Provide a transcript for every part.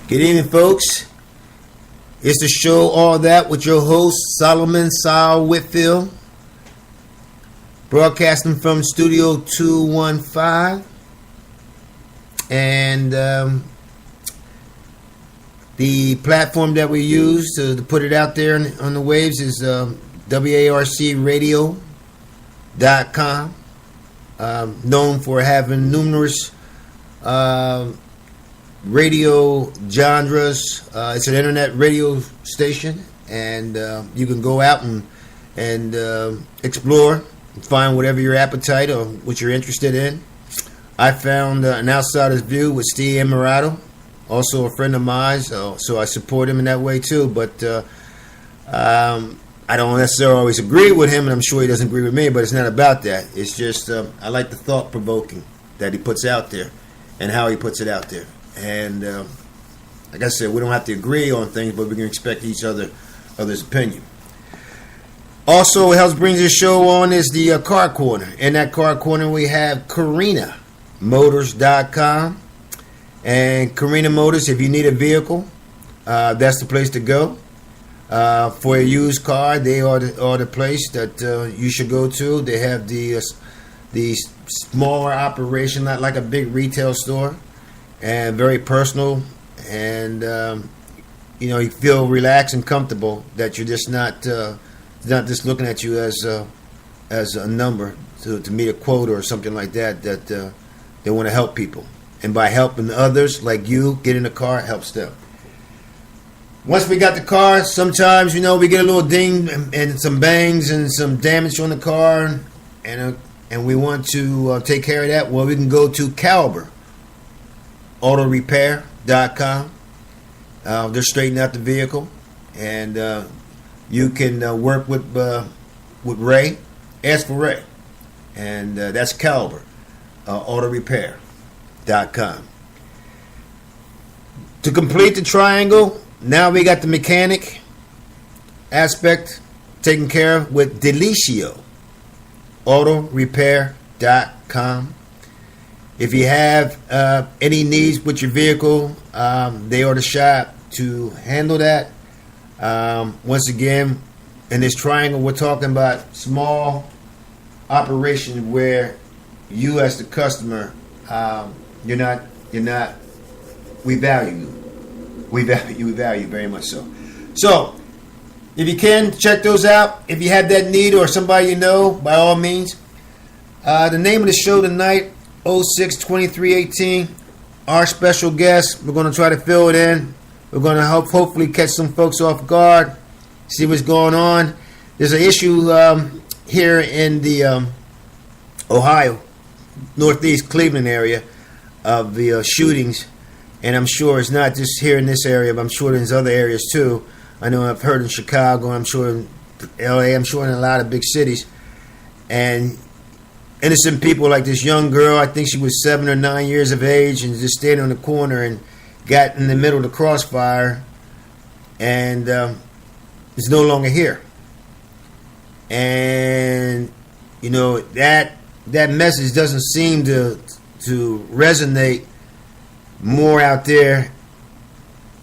Good evening, folks. It's the show All That with your host, Solomon Saul Whitfield. Broadcasting from Studio 215. And the platform that we use to put it out there on the waves is WARCradio.com. Known for having numerous radio genres. It's an internet radio station, and you can go out and explore and find whatever your appetite or what you're interested in. I found An Outsider's View with Steve Emirato, also a friend of mine, so I support him in that way too. But I don't necessarily always agree with him, and I'm sure he doesn't agree with me, but it's not about that. It's just I like the thought-provoking that he puts out there and how he puts it out there. And like I said, we don't have to agree on things, but we can respect each other's opinion. Also, what helps bring this show on is the Car Corner. In that Car Corner, we have CarinaMotors.com. And Carina Motors, if you need a vehicle, that's the place to go. For a used car, they are the place that you should go to. They have the smaller operation, not like a big retail store, and very personal, and you feel relaxed and comfortable that you're just not just looking at you as a number to meet a quota or something like that. That they want to help people, and by helping others like you get in the car, it helps them. Once we got the car, sometimes we get a little ding and some bangs and some damage on the car, and we want to take care of that. Well, we can go to Caliber Autorepair.com. They're straightening out the vehicle, and you can work with Ray. Ask for Ray, and that's Caliber Autorepair.com. To complete the triangle, now we got the mechanic aspect taken care of with Delicio Autorepair.com. If you have any needs with your vehicle, they are the shop to handle that. Once again, in this triangle, we're talking about small operations where you, as the customer, you're not. We value you. We value very much so. So, if you can, check those out. If you have that need or somebody you know, by all means. The name of the show tonight, 06-2318. Our special guest, we're going to try to fill it in. We're going to hopefully catch some folks off guard, see what's going on. There's an issue here in the Ohio, Northeast Cleveland area of the shootings. And I'm sure it's not just here in this area, but I'm sure there's other areas too. I know I've heard in Chicago, I'm sure in LA, I'm sure in a lot of big cities. And innocent people like this young girl, I think she was 7 or 9 years of age, and just standing on the corner and got in the middle of the crossfire, and is no longer here. And that message doesn't seem to resonate more out there.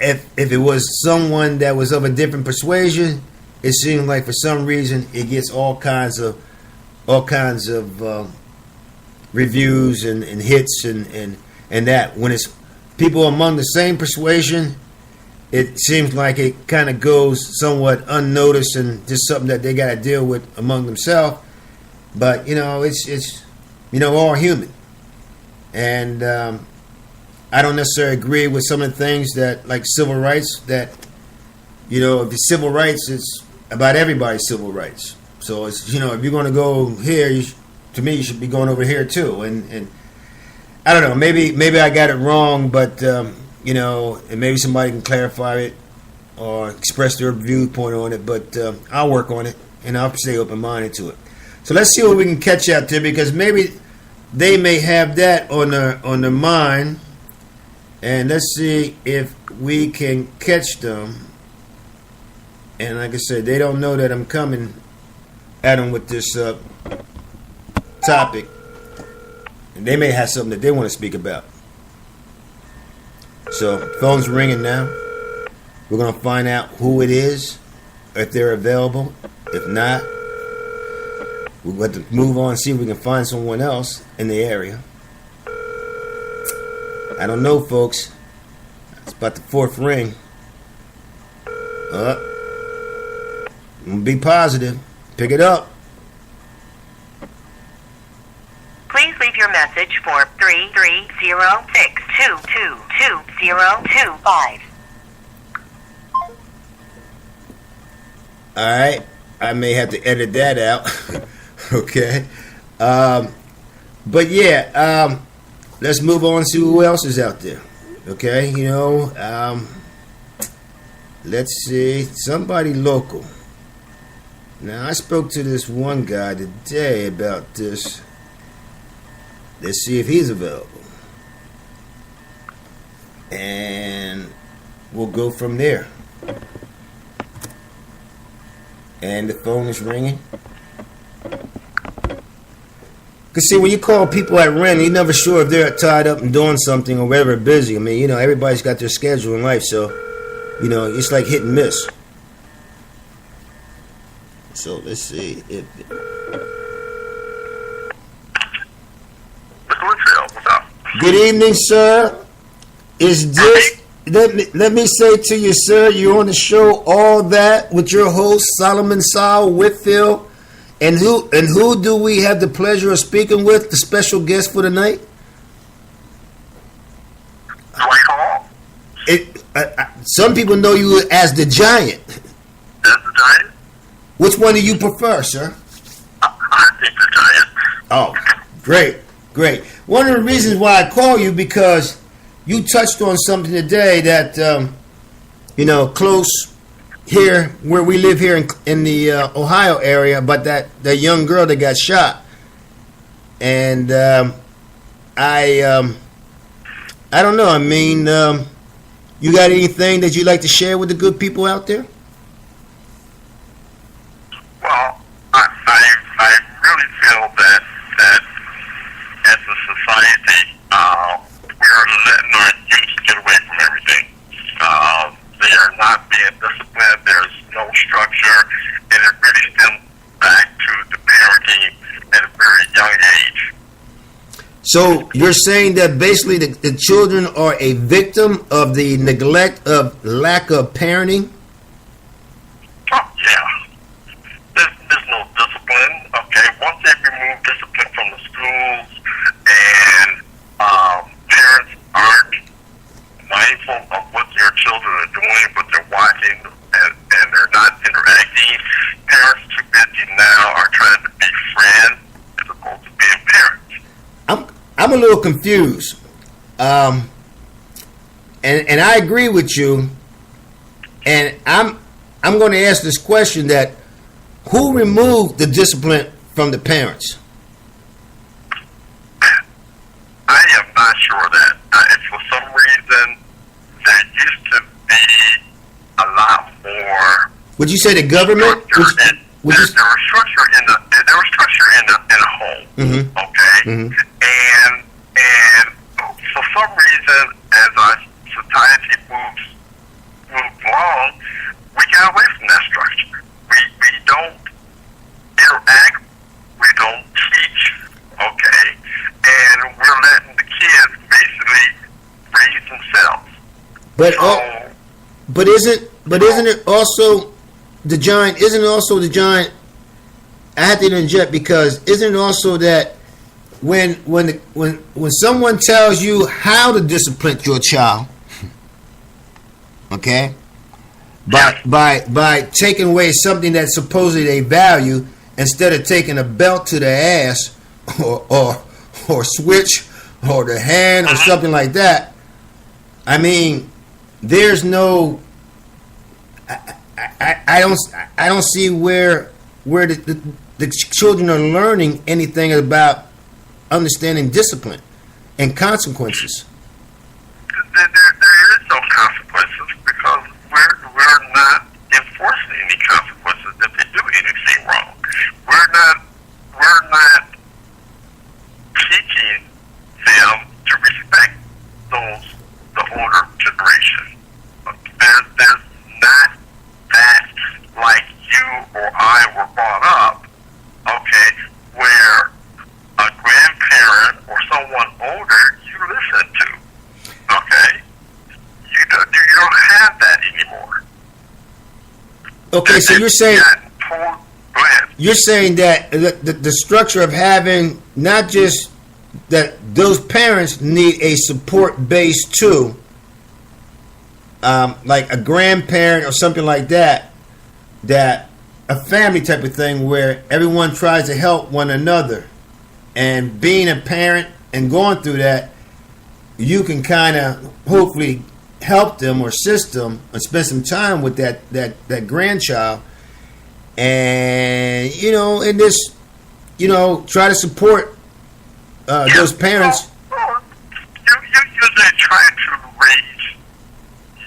If it was someone that was of a different persuasion, it seems like for some reason it gets all kinds of reviews and hits and that. When it's people among the same persuasion, it seems like it kind of goes somewhat unnoticed and just something that they got to deal with among themselves. But it's all human, and I don't necessarily agree with some of the things that, like civil rights, that if the civil rights, it's about everybody's civil rights. So it's if you're going to go here, to me you should be going over here too. And I don't know, maybe I got it wrong, but and maybe somebody can clarify it or express their viewpoint on it. But I'll work on it, and I'll stay open-minded to it. So let's see what we can catch out there, because maybe they may have that on their mind. And let's see if we can catch them. And like I said, they don't know that I'm coming at them with this topic. And they may have something that they want to speak about. So phone's ringing now. We're gonna find out who it is, if they're available. If not, we're going to move on and see if we can find someone else in the area. I don't know, folks. It's about the fourth ring. Be positive. Pick it up. Please leave your message for 330-622-2025. All right. I may have to edit that out. Okay. But yeah, let's move on and see who else is out there. Okay. Let's see. Somebody local. Now, I spoke to this one guy today about this. Let's see if he's available. And we'll go from there. And the phone is ringing. Because, see, when you call people at Ren, you're never sure if they're tied up and doing something or whether they're busy. I mean, everybody's got their schedule in life, so, it's like hit and miss. So, let's see if... Good evening, sir. Is this... Let me say to you, sir, you're on the show All That with your host, Solomon Saul Whitfield. And who do we have the pleasure of speaking with, the special guest for the night? Some people know you as the Giant. As the Giant? Which one do you prefer, sir? I think the Giant. Oh, great. One of the reasons why I call you, because you touched on something today that, close here, where we live here in the Ohio area, about that young girl that got shot. And I don't know. I mean, you got anything that you'd like to share with the good people out there? Well, I really feel that as a society, we're letting our youth get away from everything. They are not being disciplined. There's no structure, and it really stems back to the parenting at a very young age. So you're saying that basically the children are a victim of the neglect of lack of parenting? Oh, yeah. There's no discipline. Okay, once they remove discipline from the schools and parents aren't mindful of what their children are doing, what they're watching, and they're not interacting, parents too busy now are trying to be friends as opposed to being parents. I'm a little confused. And I agree with you. And I'm going to ask this question, that who removed the discipline from the parents? I am not sure of that. For some reason, there used to be a lot more. Would you say the government? There was structure in the home. Mm-hmm. Okay, Mm-hmm. and for some reason, as our society moved along, we got away from that structure. We don't interact. We don't teach. Okay, and we're letting the kids basically raise themselves. But isn't it also the Giant? Isn't it also the Giant? I have to interject, because isn't it also that when someone tells you how to discipline your child, okay, by taking away something that's supposedly they value, instead of taking a belt to the ass or switch or the hand or something like that, I mean, there's no. I don't see where the children are learning anything about understanding discipline and consequences. There is no consequences, because we're not enforcing any consequences if they do anything wrong. We're not teaching them to respect the older Okay, so you're saying Go ahead. you're saying that the structure of having not just that those parents need a support base too, like a grandparent or something like that, that a family type of thing where everyone tries to help one another, and being a parent and going through that, you can kind of hopefully help them or assist them or spend some time with that grandchild, and in this, try to support those parents. Well, you usually try to raise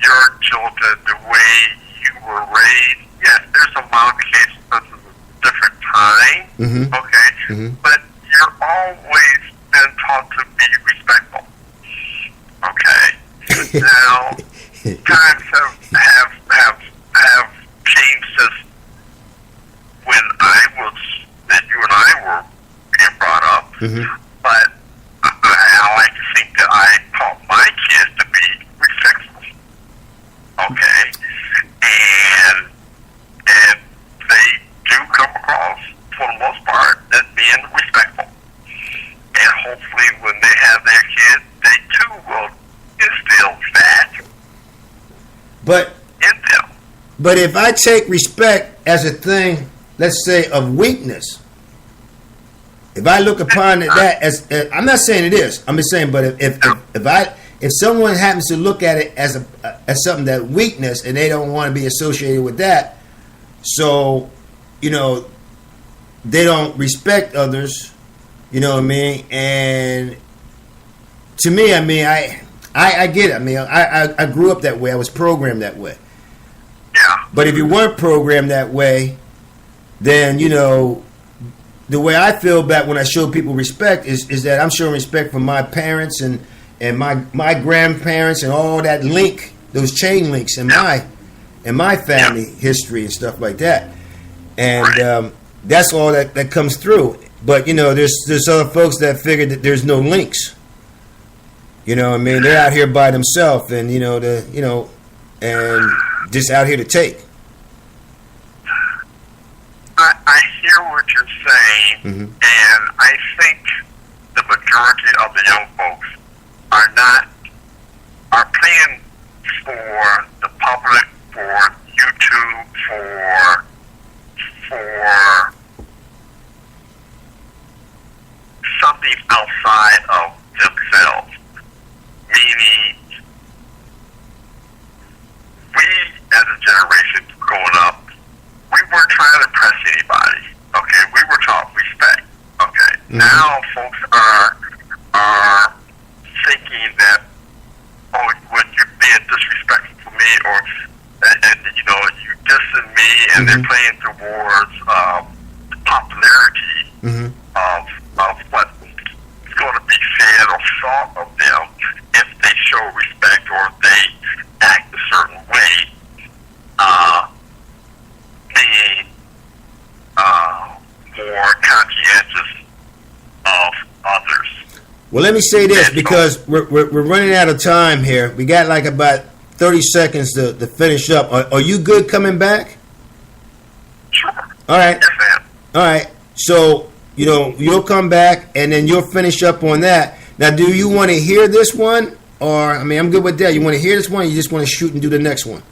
your children the way you were raised. Yes, there's a modification because of a different time. Mhm. Okay, Mhm. but you're always been taught to be respectful. Okay. Now, times have changed since when that you and I were being brought up. Mhm. But I like to think that I taught my kids to be respectful. Okay, and they do come across, for the most part, as being respectful. And hopefully, when they have their kids, they too will instill that But in them. But if I take respect as a thing, let's say, of weakness, if I look upon that as, I'm not saying it is, I'm just saying, but if someone happens to look at it as something that weakness, and they don't want to be associated with that, so they don't respect others, you know what I mean? And to me, I mean, I get it. I mean, I grew up that way. I was programmed that way. Yeah. But if you weren't programmed that way, then the way I feel back when I show people respect is that I'm showing respect for my parents and my grandparents and all that link, those chain links in my family history and stuff like that. And that's all that comes through. But there's other folks that figure that there's no links. You know what I mean? They're out here by themselves, and and just out here to take. I hear what you're saying, Mhm. and I think the majority of the young folks are paying for the public, for YouTube, for something outside of themselves. Meaning, we as a generation growing up, we weren't trying to impress anybody. Okay, we were taught respect. Okay, now folks are thinking that, when you're being disrespectful to me, or and you dissing me, and they're playing towards popularity of what's going to be said or thought of them if they show respect or they act a certain way, being more conscientious of others. Well, let me say this, because we're running out of time here. We got like about 30 seconds to finish up. Are you good coming back? Sure. All right. Yes, ma'am. All right. So, you'll come back, and then you'll finish up on that. Now, do you want to hear this one? Or, I mean, I'm good with that. You want to hear this one, or you just want to shoot and do the next one?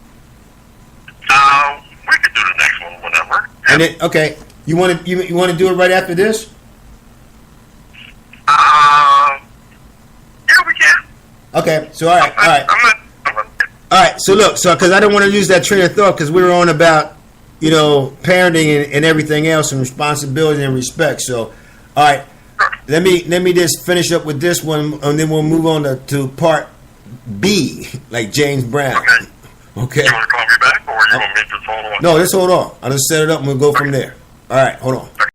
We could do the next one whenever. And then, okay. You want to do it right after this? Yeah, we can. Okay. So, all right. All right. I'm not. All right, so look, because I don't want to lose that train of thought, because we were on about, parenting and everything else, and responsibility and respect. So, all right, let me just finish up with this one, and then we'll move on to part B, like James Brown. Okay. Okay. You want to call me back, or you want me to just hold on? No, let's hold on. I'll just set it up and we'll go from there. All right, hold on. Okay.